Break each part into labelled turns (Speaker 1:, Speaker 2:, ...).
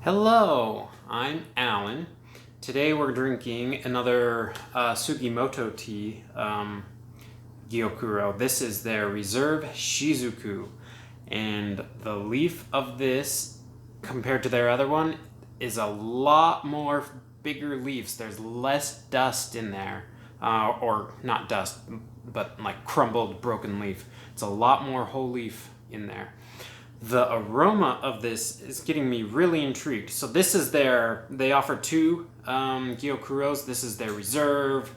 Speaker 1: Hello, I'm Alan. Today we're drinking another Sugimoto Tea, Gyokuro. This is their Reserve Shizuku, and the leaf of this, compared to their other one, is a lot more bigger leaves. There's less dust in there, or not dust, but like crumbled, broken leaf. It's a lot more whole leaf in there. The aroma of this is getting me really intrigued. So this is they offer two Gyokuros. This is their Reserve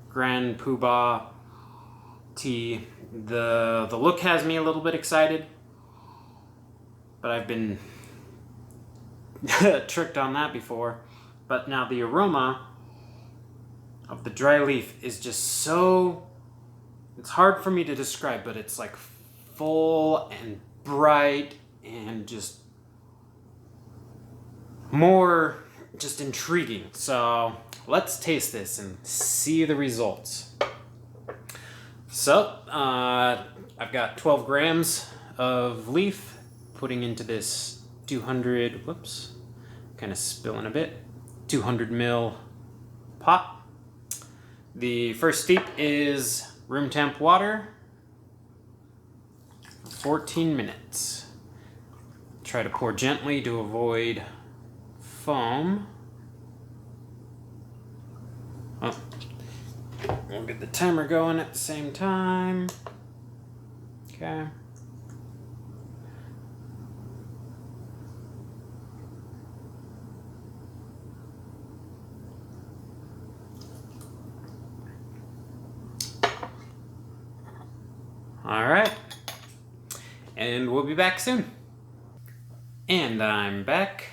Speaker 1: Grand Poobah tea. The look has me a little bit excited, but I've been tricked on that before. But now the aroma of the dry leaf is just so, it's hard for me to describe, but it's like full and bright and just more just intriguing. So let's taste this and see the results. So I've got 12 grams of leaf, putting into this 200, whoops, kind of spilling a bit, 200 ml pot. The first steep is room temp water, 14 minutes. Try to pour gently to avoid foam. Oh, we'll get the timer going at the same time. Okay. All right. And we'll be back soon. And I'm back.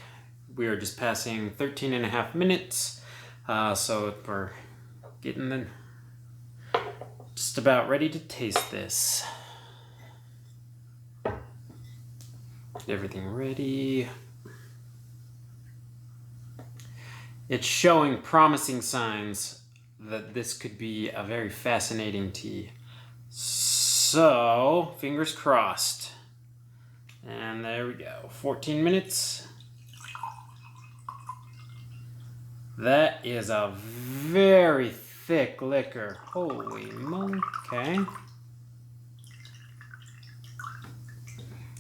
Speaker 1: We are just passing 13 and a half minutes. So we're getting just about ready to taste this. Get everything ready. It's showing promising signs that this could be a very fascinating tea. So, fingers crossed. And there we go, 14 minutes. That is a very thick liquor. Holy moly, okay.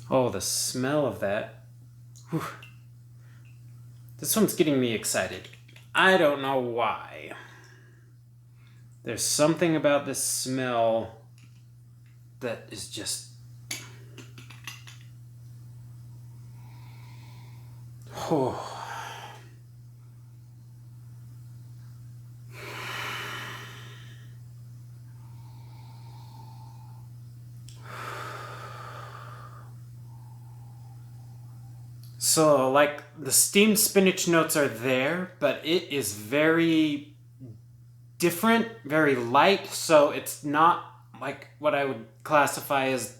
Speaker 1: Oh, the smell of that. Whew. This one's getting me excited. I don't know why. There's something about this smell that is just, oh. So, like, the steamed spinach notes are there, but it is very different, very light, so it's not like what I would classify as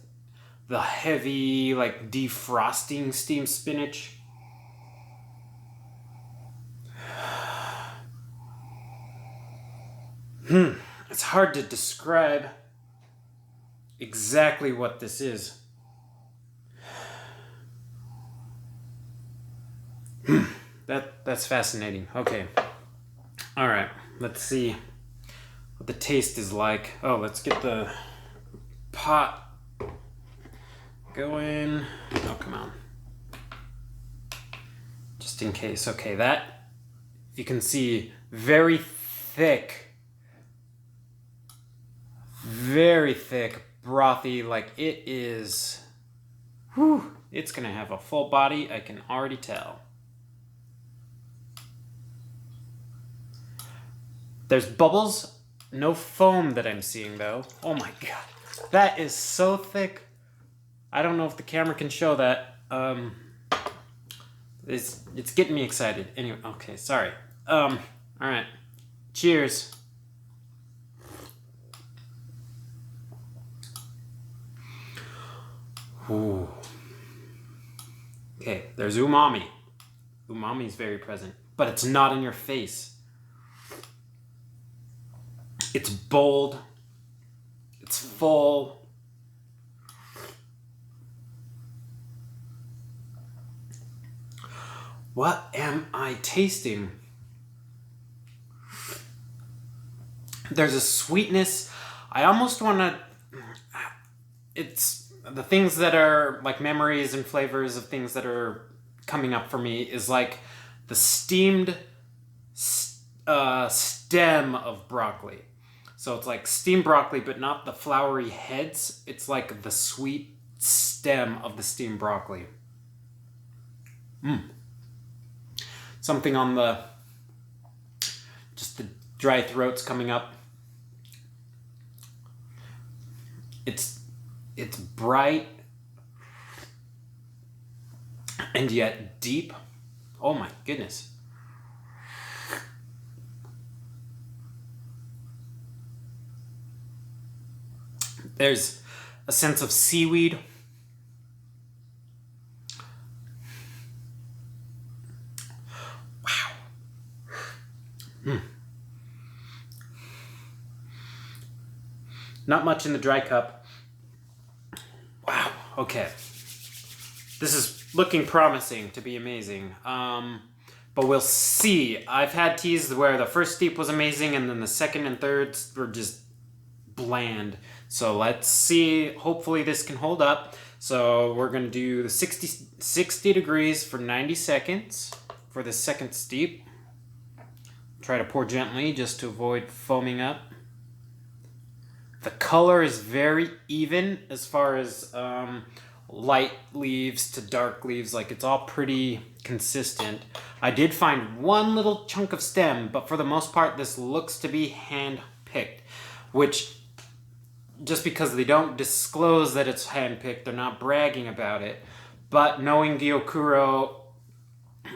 Speaker 1: the heavy, like, defrosting steamed spinach. It's hard to describe exactly what this is. That's fascinating. Okay. All right. Let's see what the taste is like. Oh, let's get the pot going. Oh, come on. Just in case. Okay, that, you can see, very thick, brothy. Like, it is, whew, it's gonna have a full body, I can already tell. There's bubbles, no foam that I'm seeing though. Oh my god, that is so thick. I don't know if the camera can show that. It's getting me excited. Anyway, okay, sorry. All right, cheers. Ooh. Okay, there's umami. Umami is very present, but it's not in your face. It's bold. It's full. What am I tasting? There's a sweetness. I almost want to... It's the things that are like memories and flavors of things that are coming up for me is like the steamed stem of broccoli. So it's like steamed broccoli, but not the flowery heads. It's like the sweet stem of the steamed broccoli. Something on the... just the dry throats coming up. It's bright and yet deep. Oh my goodness. There's a sense of seaweed. Wow. Not much in the dry cup. Wow, okay. This is looking promising to be amazing. But we'll see. I've had teas where the first steep was amazing and then the second and third were just bland. So let's see. Hopefully this can hold up. So we're going to do the 60 degrees for 90 seconds for the second steep. Try to pour gently just to avoid foaming up. The color is very even as far as light leaves to dark leaves. Like it's all pretty consistent. I did find one little chunk of stem, but for the most part this looks to be hand-picked, which just because they don't disclose that it's hand-picked, they're not bragging about it. But knowing Gyokuro,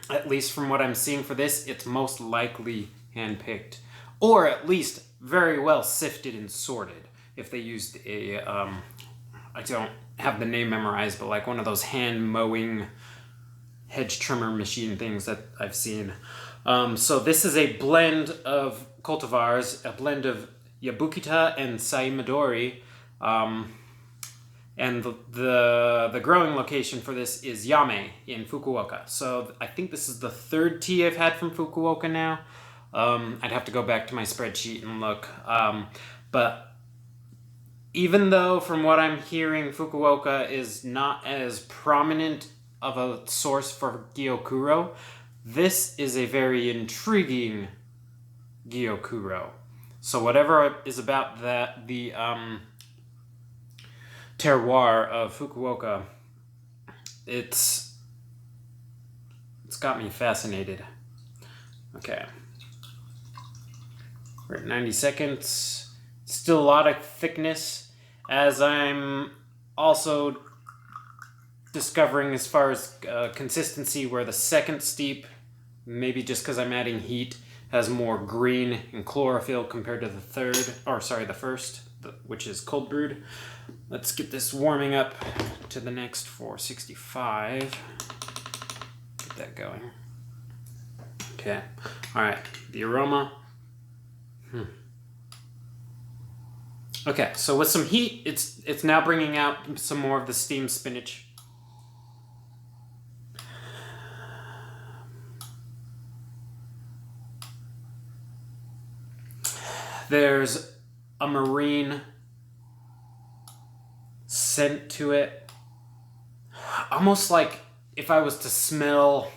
Speaker 1: at least from what I'm seeing for this, it's most likely hand-picked. Or at least very well sifted and sorted. If they used a, I don't have the name memorized, but like one of those hand mowing hedge trimmer machine things that I've seen. So this is a blend of cultivars, a blend of Yabukita and Saemidori. And the growing location for this is Yame in Fukuoka. So I think this is the third tea I've had from Fukuoka now. I'd have to go back to my spreadsheet and look. But even though from what I'm hearing Fukuoka is not as prominent of a source for Gyokuro, this is a very intriguing Gyokuro. So whatever is about that, the terroir of Fukuoka, it's got me fascinated. Okay. We're at 90 seconds. Still a lot of thickness, as I'm also discovering as far as consistency, where the second steep, maybe just because I'm adding heat, has more green and chlorophyll compared to the the first, which is cold brewed. Let's get this warming up to the next 465. Get that going. Okay. All right. The aroma. Okay, so with some heat, it's now bringing out some more of the steamed spinach. There's a marine scent to it. Almost like if I was to smell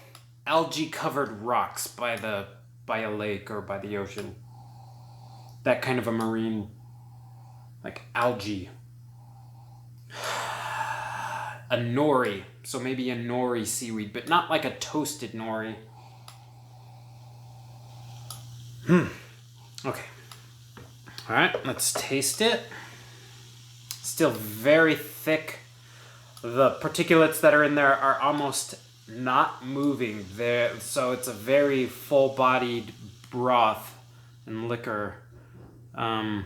Speaker 1: algae-covered rocks by a lake or by the ocean. That kind of a marine, like algae. A nori, so maybe a nori seaweed, but not like a toasted nori. Okay. All right, let's taste it. Still very thick. The particulates that are in there are almost not moving there, so it's a very full-bodied broth and liquor, to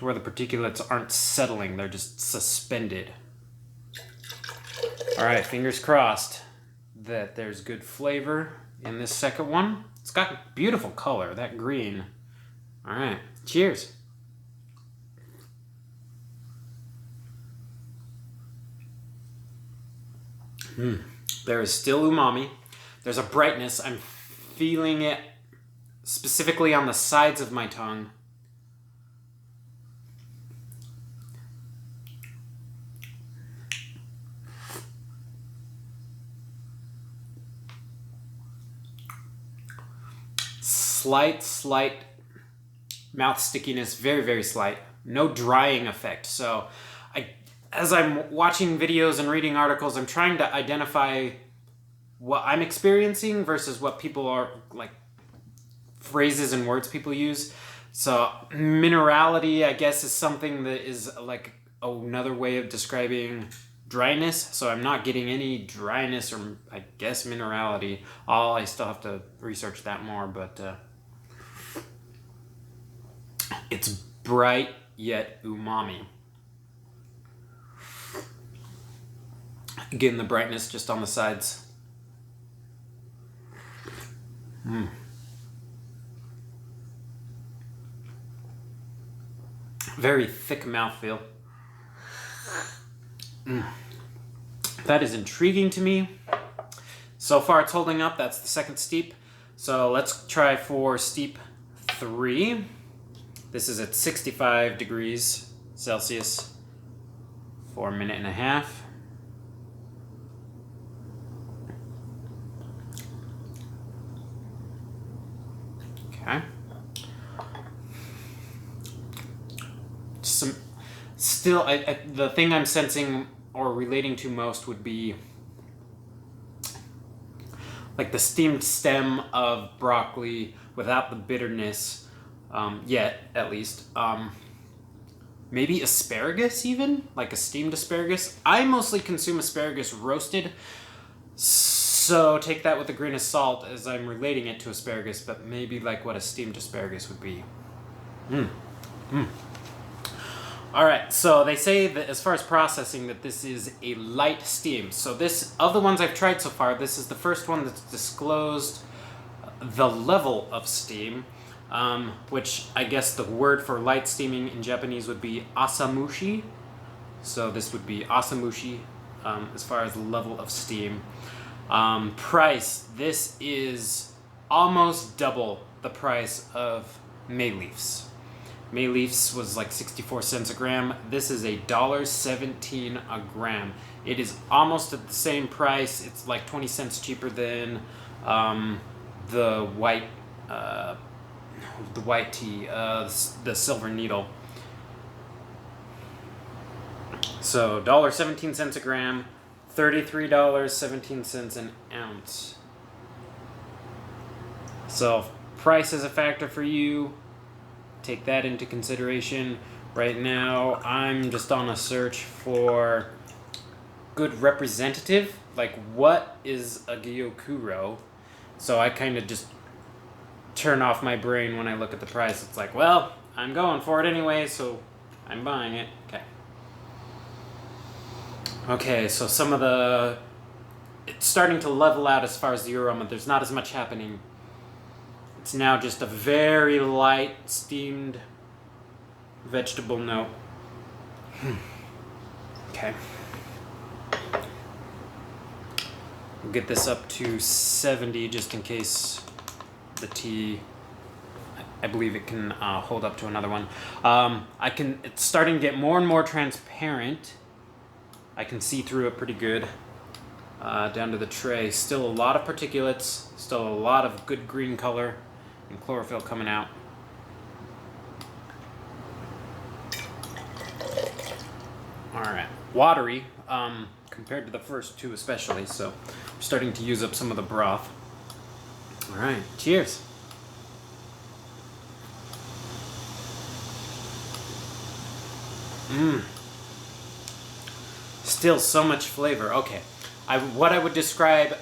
Speaker 1: where the particulates aren't settling, they're just suspended. All right, fingers crossed that there's good flavor in this second one. It's got beautiful color, that green. All right, cheers. There is still umami. There's a brightness. I'm feeling it specifically on the sides of my tongue. Slight mouth stickiness, very slight. No drying effect. So as I'm watching videos and reading articles, I'm trying to identify what I'm experiencing versus what people are, like, phrases and words people use. So minerality, I guess, is something that is like another way of describing dryness. So I'm not getting any dryness or, I guess, minerality. I still have to research that more, but it's bright yet umami. Again, the brightness just on the sides. Very thick mouthfeel. That is intriguing to me. So far it's holding up. That's the second steep. So let's try for steep 3. This is at 65 degrees Celsius for 1.5 minutes. Okay. Still, the thing I'm sensing or relating to most would be like the steamed stem of broccoli without the bitterness, yet at least. Maybe asparagus even, like a steamed asparagus. I mostly consume asparagus roasted, so take that with a grain of salt as I'm relating it to asparagus, but maybe like what a steamed asparagus would be. All right, so they say that as far as processing, that this is a light steam. So this, of the ones I've tried so far, this is the first one that's disclosed the level of steam, which I guess the word for light steaming in Japanese would be asamushi. So this would be asamushi as far as the level of steam. Price, this is almost double the price of May leaves. May leaves was like 64 cents a gram. This is $1.17 a gram. It is almost at the same price. It's like 20 cents cheaper than the white tea, the silver needle. So $1.17 a gram, $33.17 an ounce. So if price is a factor for you, take that into consideration. Right now, I'm just on a search for good representative. Like, what is a Gyokuro? So I kind of just turn off my brain when I look at the price. It's like, well, I'm going for it anyway, so I'm buying it. Okay, so some of the... It's starting to level out as far as the aroma. There's not as much happening. It's now just a very light steamed vegetable note. Okay. We'll get this up to 70 just in case the tea, I believe it can hold up to another one. It's starting to get more and more transparent. I can see through it pretty good. Down to the tray. Still a lot of particulates, still a lot of good green color and chlorophyll coming out. Alright, watery compared to the first two especially, so I'm starting to use up some of the broth. Alright, cheers. Still so much flavor. Okay, what I would describe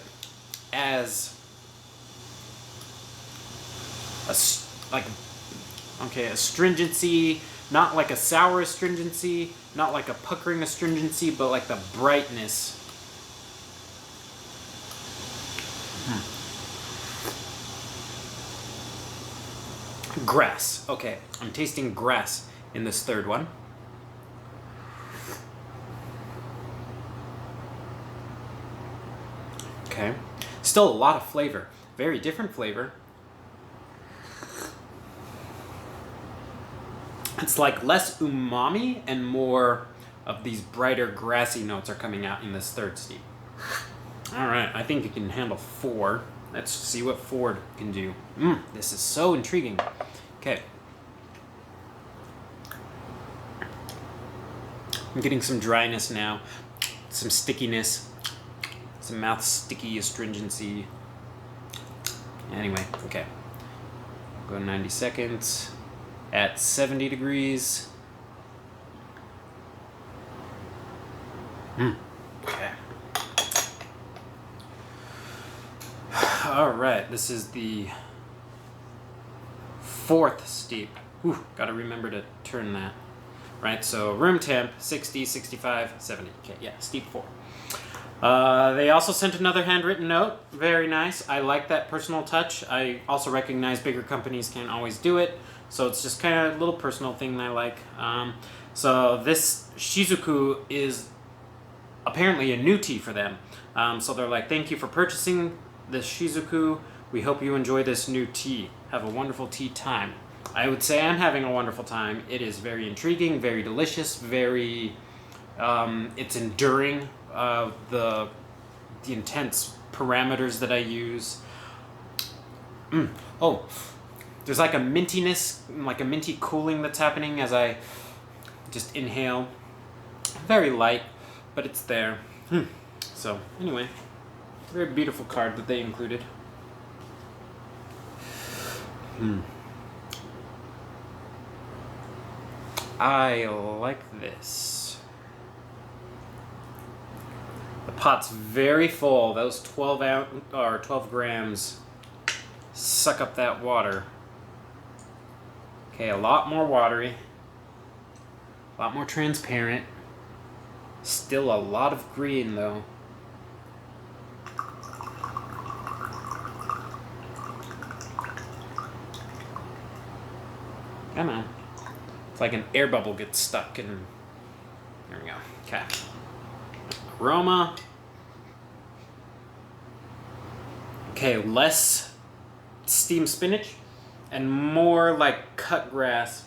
Speaker 1: as a astringency, not like a sour astringency, not like a puckering astringency, but like the brightness. Grass. Okay, I'm tasting grass in this third one. Okay. Still a lot of flavor. Very different flavor. It's like less umami and more of these brighter grassy notes are coming out in this third steep. All right, I think you can handle 4. Let's see what 4 can do. This is so intriguing. Okay. I'm getting some dryness now, some stickiness, some mouth sticky astringency. Anyway, okay. Go 90 seconds at 70 degrees. Okay. All right, this is the 4th steep. Gotta remember to turn that. Right, so room temp, 60, 65, 70. Okay, yeah, steep 4. They also sent another handwritten note. Very nice. I like that personal touch. I also recognize bigger companies can't always do it, so it's just kind of a little personal thing that I like. So this Shizuku is apparently a new tea for them. So they're like, thank you for purchasing this Shizuku. We hope you enjoy this new tea. Have a wonderful tea time. I would say I'm having a wonderful time. It is very intriguing, very delicious, very, it's enduring the intense parameters that I use. Oh, there's like a mintiness, like a minty cooling that's happening as I just inhale. Very light, but it's there. So anyway, very beautiful card that they included. I like this. The pot's very full. Those 12 grams suck up that water. Okay, a lot more watery, a lot more transparent. Still a lot of green though. Come on. It's like an air bubble gets stuck and there we go. Okay. Aroma. Okay, less steamed spinach and more like cut grass.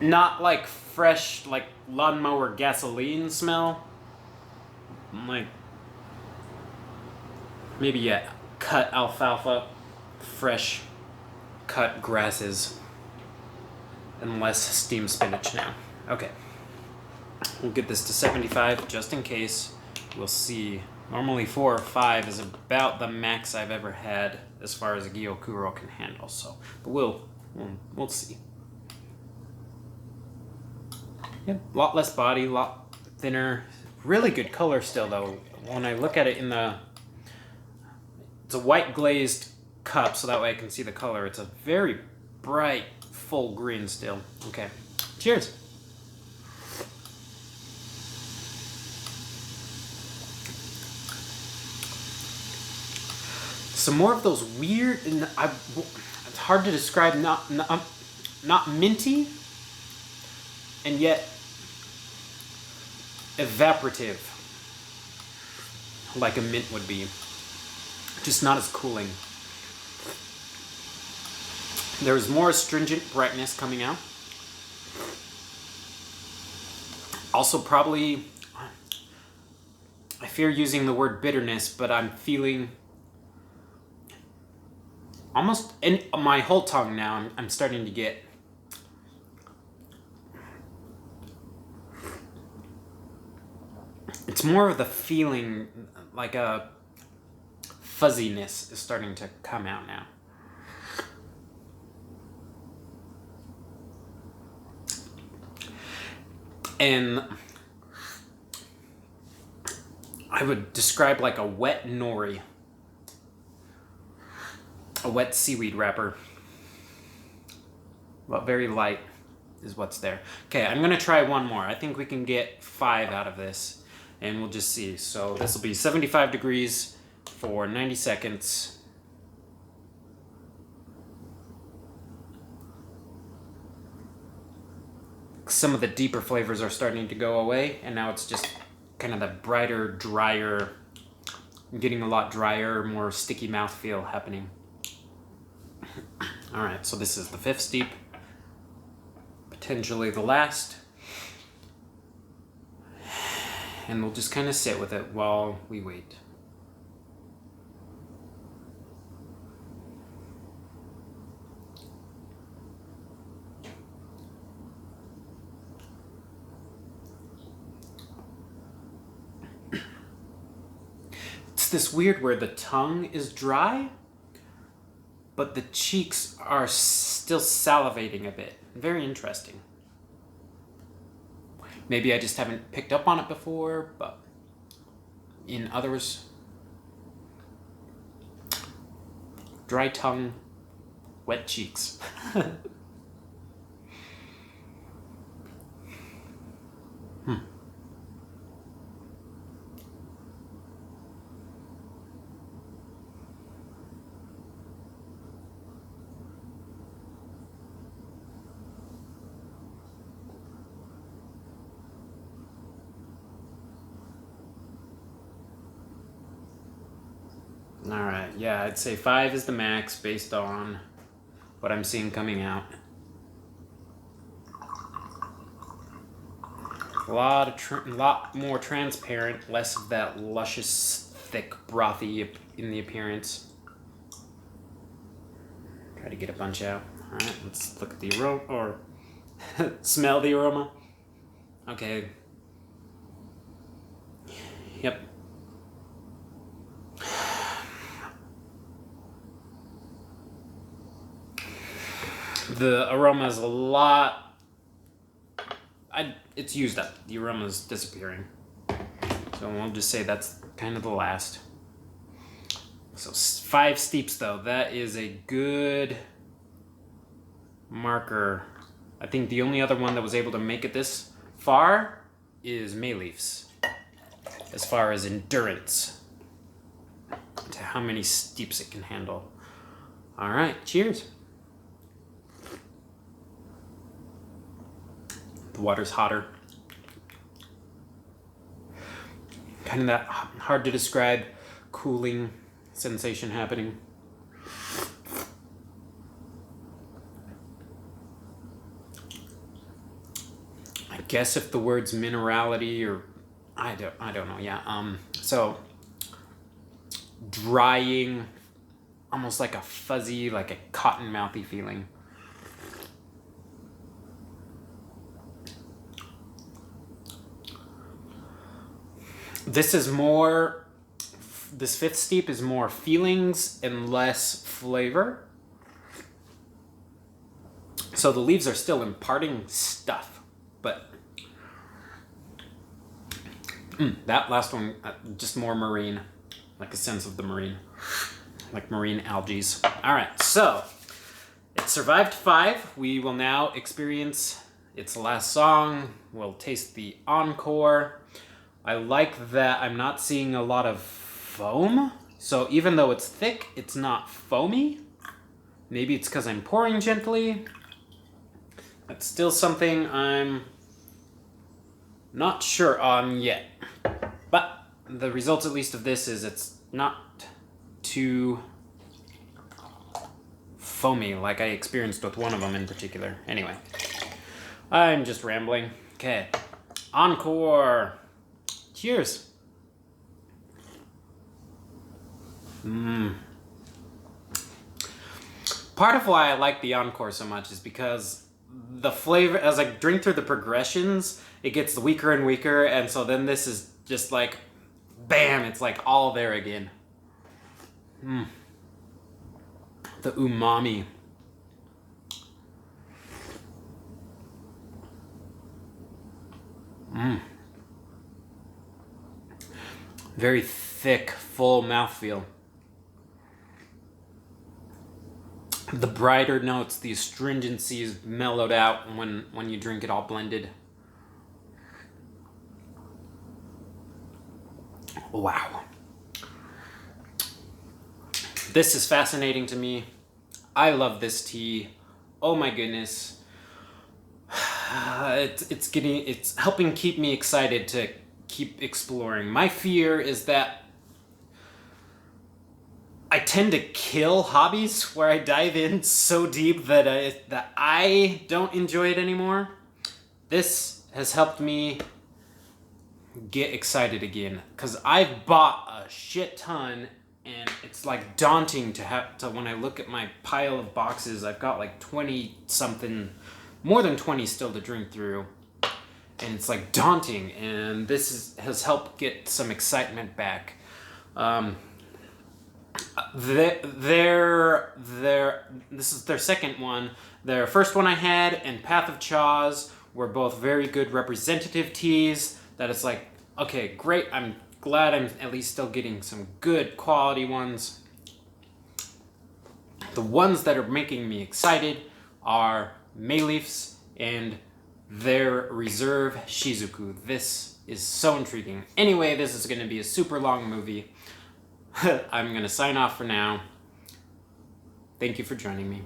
Speaker 1: Not like fresh, like lawnmower gasoline smell. Like maybe a cut alfalfa, fresh cut grasses, and less steamed spinach now. Okay. We'll get this to 75 just in case. We'll see. Normally 4 or 5 is about the max I've ever had as far as a Gyokuro can handle. So, but we'll see. Yeah, a lot less body, a lot thinner. Really good color still though. When I look at it it's a white glazed cup, so that way I can see the color. It's a very bright, full green still. Okay, cheers. Some more of those weird, it's hard to describe, not minty, and yet evaporative, like a mint would be. Just not as cooling. There's more astringent brightness coming out. Also probably, I fear using the word bitterness, but I'm feeling almost in my whole tongue now, I'm starting to get it's more of the feeling, like a fuzziness is starting to come out now. And I would describe like a wet nori. A wet seaweed wrapper. But very light is what's there. Okay, I'm gonna try one more. I think we can get 5 out of this and we'll just see. So this will be 75 degrees for 90 seconds. Some of the deeper flavors are starting to go away and now it's just kind of the brighter, drier, I'm getting a lot drier, more sticky mouthfeel happening. Alright, so this is the 5th steep. Potentially the last. And we'll just kind of sit with it while we wait. It's this weird where the tongue is dry, but the cheeks are still salivating a bit. Very interesting. Maybe I just haven't picked up on it before, but in others, dry tongue, wet cheeks. Alright, yeah, I'd say 5 is the max based on what I'm seeing coming out. A lot more transparent, less of that luscious, thick, brothy in the appearance. Try to get a bunch out. Alright, let's look at the aroma, or smell the aroma. Okay. Yep. The aroma is a lot... it's used up. The aroma is disappearing. So we'll just say that's kind of the last. So 5 steeps though. That is a good marker. I think the only other one that was able to make it this far is Mayleaf's. As far as endurance. To how many steeps it can handle. Alright, cheers. The water's hotter. Kind of that hard to describe cooling sensation happening. I guess if the word's minerality or I don't know, yeah. So drying, almost like a fuzzy, like a cotton mouthy feeling. This 5th steep is more feelings and less flavor. So the leaves are still imparting stuff, but that last one, just more marine, like a sense of the marine, like marine algae. All right, so it survived 5. We will now experience its last song. We'll taste the encore. I like that I'm not seeing a lot of foam. So even though it's thick, it's not foamy. Maybe it's because I'm pouring gently. That's still something I'm not sure on yet. But the results, at least of this, is it's not too foamy like I experienced with one of them in particular. Anyway, I'm just rambling. Okay, encore. Cheers. Part of why I like the encore so much is because the flavor, as I drink through the progressions, it gets weaker and weaker, and so then this is just like, bam, it's like all there again. The umami. Very thick, full mouthfeel. The brighter notes, the astringency is mellowed out when you drink it all blended. Wow. This is fascinating to me. I love this tea. Oh my goodness. It's helping keep me excited to keep exploring. My fear is that tend to kill hobbies where I dive in so deep that I don't enjoy it anymore. This has helped me get excited again, because I've bought a shit ton, and it's like daunting to have to, when I look at my pile of boxes, I've got like 20 something, more than 20 still to drink through, and it's like daunting, and has helped get some excitement back. This is their second one. Their first one I had and Path of Chaws were both very good representative teas. That it's like, okay, great. I'm glad I'm at least still getting some good quality ones. The ones that are making me excited are Mayleaf's and their Reserve Shizuku. This is so intriguing. Anyway, this is going to be a super long movie. I'm going to sign off for now. Thank you for joining me.